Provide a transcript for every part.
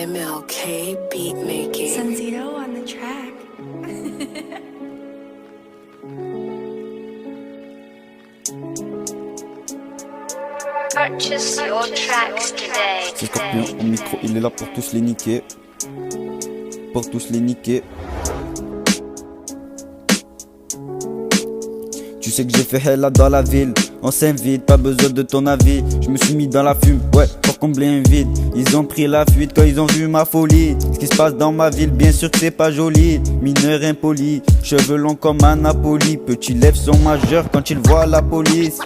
MLK beat making. Senzito on the track. Purchase your tracks today. C'est Scorpion au micro, il est là pour tous les niquer. Pour tous les niquer. Tu sais que j'ai fait hella dans la ville. On s'invite, pas besoin de ton avis. Je me suis mis dans la fume, ouais, pour combler un vide. Ils ont pris la fuite quand ils ont vu ma folie. Ce qui se passe dans ma ville, bien sûr que c'est pas joli. Mineur impoli, cheveux longs comme un Napoli. Petits lèvres sont majeurs quand ils voient la police.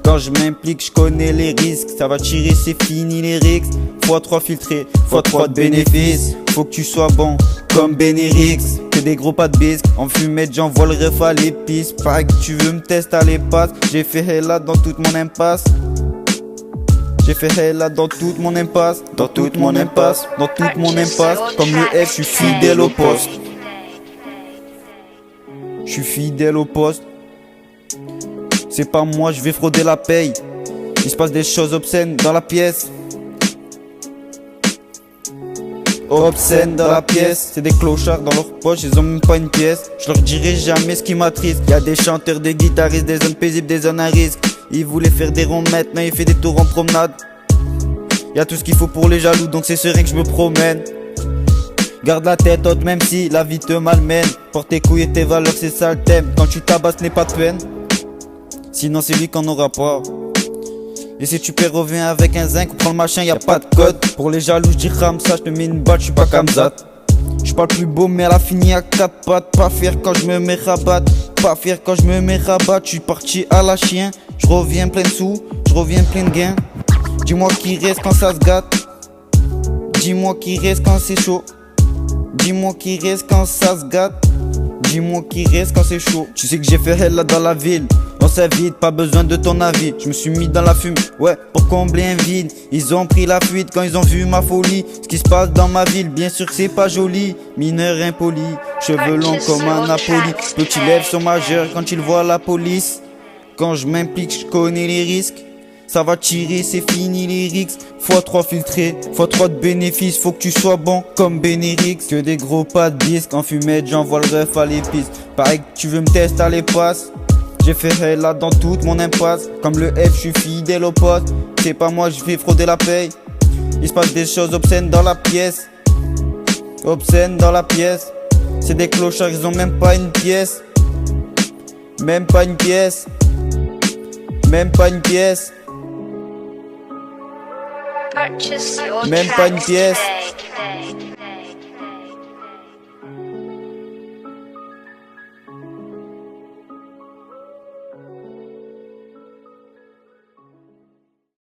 Quand je m'implique, je connais les risques. Ça va tirer, c'est fini les rixes. x3 filtré, x3 de bénéfices. Faut que tu sois bon comme Benirix. Que des gros pas de bisque. En fumette, j'envoie le ref à l'épice. Pareil que tu veux me tester à l'épasse. J'ai fait hella dans toute mon impasse. J'ai fait hella dans toute mon impasse. Dans toute mon impasse. Dans toute mon impasse. Comme le F, je suis fidèle au poste. Je suis fidèle au poste. C'est pas moi, je vais frauder la paye. Il se passe des choses obscènes dans la pièce. Obscènes dans la pièce. C'est des clochards dans leur poche, ils ont même pas une pièce. Je leur dirai jamais ce qui m'attriste. Y'a des chanteurs, des guitaristes, des zones paisibles, des zones à risque. Ils voulaient faire des ronds maintenant, il fait des tours en promenade. Y'a tout ce qu'il faut pour les jaloux, donc c'est serein que je me promène. Garde la tête haute même si la vie te malmène. Porte tes couilles et tes valeurs, c'est ça le thème. Quand tu tabasses, n'est pas de peine. Sinon c'est lui qu'on aura pas. Et si tu perds, reviens avec un zinc, prends le machin, y'a pas de code. Pour les jaloux, j'dis Ramsa, j'te mets une balle, j'suis pas Kamzat. J'suis pas le plus beau, mais elle a fini à 4 pattes. Pas fier quand j'me mets rabat. Pas fier quand j'me mets rabat. J'suis parti à la chien, j'reviens plein de sous, j'reviens plein de gains. Dis-moi qui reste quand ça se gâte. Dis-moi qui reste quand c'est chaud. Dis-moi qui reste quand ça se gâte. Dis-moi qui reste quand c'est chaud. Tu sais que j'ai fait hella dans la ville. On s'invite, pas besoin de ton avis. Je me suis mis dans la fume, ouais, pour combler un vide. Ils ont pris la fuite quand ils ont vu ma folie. Ce qui se passe dans ma ville, bien sûr que c'est pas joli. Mineur impoli, cheveux longs comme un Napoli. Petits lèvres sont majeurs quand ils voient la police. Quand je m'implique, je connais les risques. Ça va tirer, c'est fini les rixes. x3 filtré, x3 de bénéfices. Faut que tu sois bon comme Benirix. Que des gros pas de disques. En fumette, j'envoie le ref à l'épice. Pareil que tu veux me tester à l'épasse. J'ai fait hella dans toute mon impasse. Comme le F, je suis fidèle au poste. C'est pas moi, je vais frauder la paye. Il se passe des choses obscènes dans la pièce. Obscènes dans la pièce. C'est des clochards, ils ont même pas une pièce. Même pas une pièce. Même pas une pièce. Purchase your Même pas une tracks pièce. today.